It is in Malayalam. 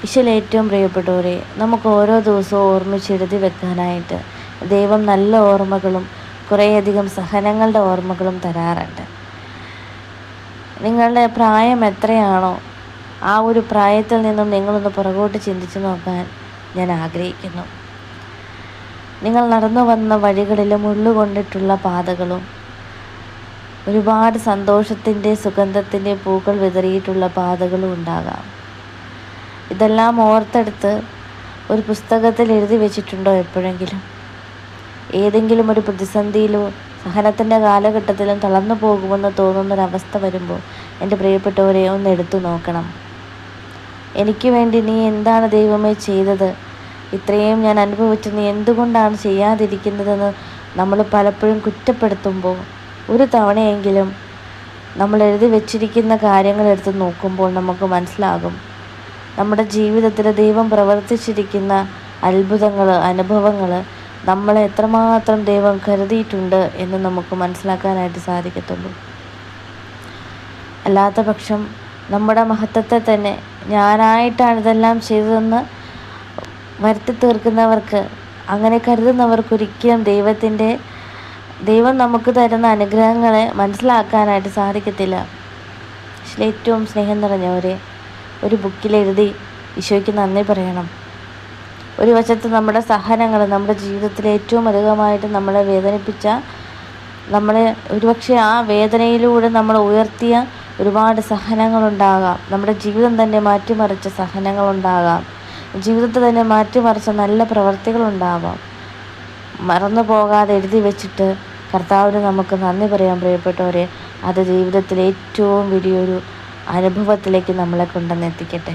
ഈശോയിൽ ഏറ്റവും പ്രിയപ്പെട്ടവരെ, നമുക്ക് ഓരോ ദിവസവും ഓർമ്മിച്ചെഴുതി വെക്കാനായിട്ട് ദൈവം നല്ല ഓർമ്മകളും കുറേയധികം സഹനങ്ങളുടെ ഓർമ്മകളും തരാറുണ്ട്. നിങ്ങളുടെ പ്രായം എത്രയാണോ ആ ഒരു പ്രായത്തിൽ നിന്നും നിങ്ങളൊന്ന് പുറകോട്ട് ചിന്തിച്ചു നോക്കാൻ ഞാൻ ആഗ്രഹിക്കുന്നു. നിങ്ങൾ നടന്നു വന്ന വഴികളിൽ മുള്ളുകൊണ്ടിട്ടുള്ള പാതകളും ഒരുപാട് സന്തോഷത്തിൻ്റെ സുഗന്ധത്തിൻ്റെ പൂക്കൾ വിതറിയിട്ടുള്ള പാതകളും ഉണ്ടാകാം. ഇതെല്ലാം ഓർത്തെടുത്ത് ഒരു പുസ്തകത്തിൽ എഴുതി വെച്ചിട്ടുണ്ടോ എപ്പോഴെങ്കിലും? ഏതെങ്കിലും ഒരു പ്രതിസന്ധിയിലോ സഹനത്തിൻ്റെ കാലഘട്ടത്തിലും തളർന്നു പോകുമെന്ന് തോന്നുന്നൊരവസ്ഥ വരുമ്പോൾ എൻ്റെ പ്രിയപ്പെട്ടവരെ ഒന്ന് എടുത്തു നോക്കണം. എനിക്ക് വേണ്ടി നീ എന്താണ് ദൈവമേ ചെയ്തത്? ഇത്രയും ഞാൻ അനുഭവിച്ചു, നീ എന്തുകൊണ്ടാണ് ചെയ്യാതിരിക്കുന്നതെന്ന് നമ്മൾ പലപ്പോഴും കുറ്റപ്പെടുത്തുമ്പോൾ ഒരു തവണയെങ്കിലും നമ്മൾ എഴുതി വെച്ചിരിക്കുന്ന കാര്യങ്ങൾ എടുത്ത് നോക്കുമ്പോൾ നമുക്ക് മനസ്സിലാകും നമ്മുടെ ജീവിതത്തിൽ ദൈവം പ്രവർത്തിച്ചിരിക്കുന്ന അത്ഭുതങ്ങൾ, അനുഭവങ്ങൾ നമ്മളെ എത്രമാത്രം ദൈവം കരുതിയിട്ടുണ്ട് എന്ന് നമുക്ക് മനസ്സിലാക്കാനായിട്ട് സാധിക്കത്തുള്ളൂ. അല്ലാത്ത പക്ഷം നമ്മുടെ മഹത്വത്തെ തന്നെ ഞാനായിട്ടാണ് ഇതെല്ലാം ചെയ്തതെന്ന് വരുത്തി തീർക്കുന്നവർക്ക്, അങ്ങനെ കരുതുന്നവർക്കൊരിക്കലും ദൈവം നമുക്ക് തരുന്ന അനുഗ്രഹങ്ങളെ മനസ്സിലാക്കാനായിട്ട് സാധിക്കത്തില്ല. ഏറ്റവും സ്നേഹം നിറഞ്ഞവരെ, ഒരു ബുക്കിലെഴുതി ഈശോയ്ക്ക് നന്ദി പറയണം. ഒരു വശത്ത് നമ്മുടെ സഹനങ്ങൾ, നമ്മുടെ ജീവിതത്തിൽ ഏറ്റവും അധികമായിട്ട് നമ്മളെ വേദനിപ്പിച്ച, നമ്മളെ ഒരുപക്ഷെ ആ വേദനയിലൂടെ നമ്മൾ ഉയർത്തിയ ഒരുപാട് സഹനങ്ങളുണ്ടാകാം. നമ്മുടെ ജീവിതം തന്നെ മാറ്റിമറിച്ച സഹനങ്ങളുണ്ടാകാം. ജീവിതത്തെ തന്നെ മാറ്റിമറിച്ച നല്ല പ്രവർത്തികളുണ്ടാവാം. മറന്നു പോകാതെ എഴുതി വെച്ചിട്ട് കർത്താവിന് നമുക്ക് നന്ദി പറയാൻ പ്രിയപ്പെട്ടവരെ. അത് ജീവിതത്തിലെ ഏറ്റവും വലിയൊരു അനുഭവത്തിലേക്ക് നമ്മളെ കൊണ്ടുവന്നെത്തിക്കട്ടെ.